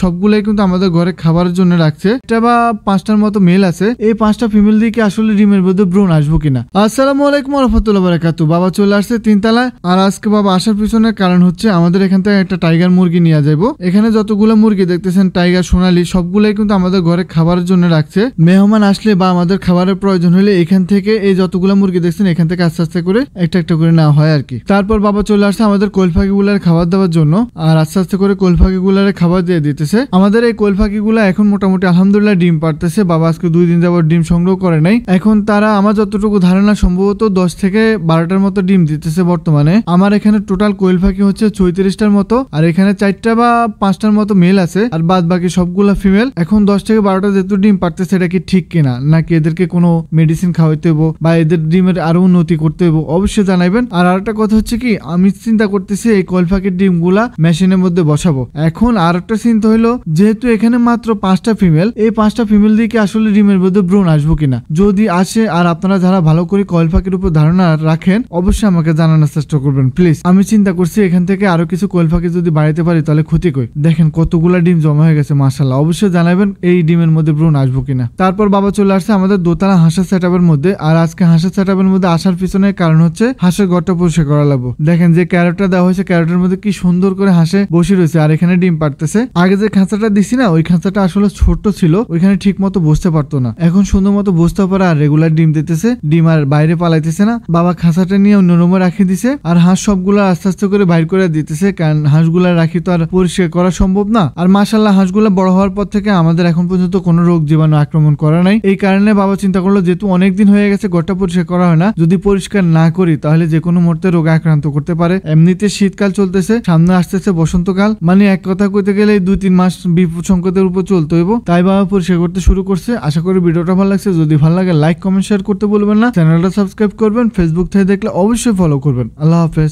সবগুলাই কিন্তু আমাদের ঘরে খাবারের জন্য রাখছে। এটা বা 5টার মতো মেল আছে। এই 5টা ফিমেল দিয়ে কি আসলে ডিমের মধ্যে ব্রুন আসবো কিনা। আসসালামু আলাইকুম ওয়া রাহমাতুল্লাহি ওয়া বারাকাতুহু। বাবা চলে আসছে 3 তলায়। আর আজকে বাবা আসার পিছনের কারণ হচ্ছে আমাদের এখান থেকে একটা টাইগার মুরগি নিয়ে যাবো। এখানে যতগুলো মুরগি দেখতেছেন টাইগার সোনালী সবগুলাই কিন্তু আমাদের ঘরে খাবারের জন্য রাখছে। মেহমান আসলে বা আমাদের খাবারের প্রয়োজন হলে এখান থেকে এই যতগুলো মুরগি দেখছেন এখান থেকে আস্তে আস্তে করে একটা একটা করে নেওয়া হয় আর কি। তারপর বাবা চলে আসছে আমাদের কোয়েল পাখিগুলার খাবার দেওয়ার জন্য। আর আস্তে আস্তে করে কোয়েল পাখিগুলার খাবার দিয়ে দিতেছে। আমাদের এই কোয়েল পাখিগুলা এখন মোটামুটি আলহামদুলিল্লাহ ডিম পারতেছে। বাবা আজকে 2 দিন যাবত ডিম সংগ্রহ করে নাই। এখন তারা আমার যতটুকু ধারণা সম্ভবত 10 থেকে 12টার মতো ডিম দিতেছে বর্তমানে। আমার এখানে টোটাল কোয়েল পাখি হচ্ছে 34টার মতো। আর এখানে 4টা বা 5টার মতো মেল আছে আর বাদ বাকি সবগুলা ফিমেল। এখন 10 থেকে 12টা যেহেতু ডিম পারতেছে এটা কি ঠিক কিনা, নাকি এদেরকে কোনো মেডিসিন খাওয়াইতে হইব বা এদের ডিমের আরো উন্নতি করতে হইব অবশ্যই জানাইবেন। আর আরেকটা কথা হচ্ছে কি, আমি চিন্তা করতেছি এই কোয়েল পাখির ডিমগুলা মেশিনের মধ্যে বসাবো। এখন আর একটা চিন্তা হইলো, যেহেতু এখানে মাত্র 5টা ফিমেল, এই 5টা ফিমেল দিয়ে কি আসলে ডিমের মধ্যে ব্রুন আসবো কিনা। যদি আসে আর আপনারা যারা ভালো করে কোয়েল পাখির উপর ধারণা রাখেন অবশ্যই আমাকে জানানোর চেষ্টা করবেন প্লিজ। আমি চিন্তা করছি এখান থেকে আরো কিছু কোয়েল পাখি যদি বাড়াইতে পারি তাহলে ক্ষতি কই। দেখেন কতগুলা ডিম জমা হয়ে গেছে মাশাআল্লাহ। অবশ্যই জানাবেন এই ডিমের মধ্যে ব্রুন আসবো কিনা। তারপর বাবা চলে আসছে আমাদের দোতলা হাঁসের সেটআপের মধ্যে। আর আজকে হাঁসের সেটআপের মধ্যে আসার পিছনে কারণ হচ্ছে হাঁসের ঘরটা পরিষ্কার করা লাগবে। দেখেন যে ক্যারেটটা দেওয়া হয়েছে, ক্যারেটের মধ্যে কি সুন্দর করে হাঁসে বসে রয়েছে আর এখানে ডিম পারতেছে। আগে যে খাঁচাটা দিছি না, ওই খাঁচাটা আসলে ছোট ছিল, ওইখানে ঠিক মতো বসতে পারতো না। এখন সুন্দর মতো বসতে পারে আর রেগুলার ডিম দিতেছে। ডিম আর বাইরে পালাইতেছে না। বাবা খাঁচাটা নিয়ে অন্য রুমে রাখি দিছে। আর হাঁস সবগুলো আস্তে আস্তে করে বাইর করে দিতেছে, কারণ হাঁসগুলা রাখি তো আর পরিষ্কার করা সম্ভব না। আর মাশাআল্লাহ হাঁসগুলা বড় হওয়ার পর থেকে আমাদের এখন পর্যন্ত কোনো রোগ জীবাণু আক্রমণ করা নাই। এই কারণে বাবা চিন্তা করলো যেহেতু অনেকদিন হয়ে গেছে ঘরটা পরিষ্কার করা হয় না, যদি পরিষ্কার না করি তাহলে যে কোনো মুহূর্তে রোগে আক্রান্ত করতে পারে। এমনিতে শীতকাল চলতেছে, সামনে আসতেছে বসন্তকাল, মানে এক কথা কইতে গেলে 2-3 মাস বিপদ সংকটের উপর চলতে হইব। তাই বাবা পরিষ্কার করতে শুরু করছে। আশা করি ভিডিওটা ভালো লাগছে। যদি ভালো লাগে লাইক কমেন্ট শেয়ার করতে বলবেন না। চ্যানেলটা সাবস্ক্রাইব করবেন। ফেসবুক থেকে দেখলে অবশ্যই ফলো করবেন। আল্লাহ হাফেজ।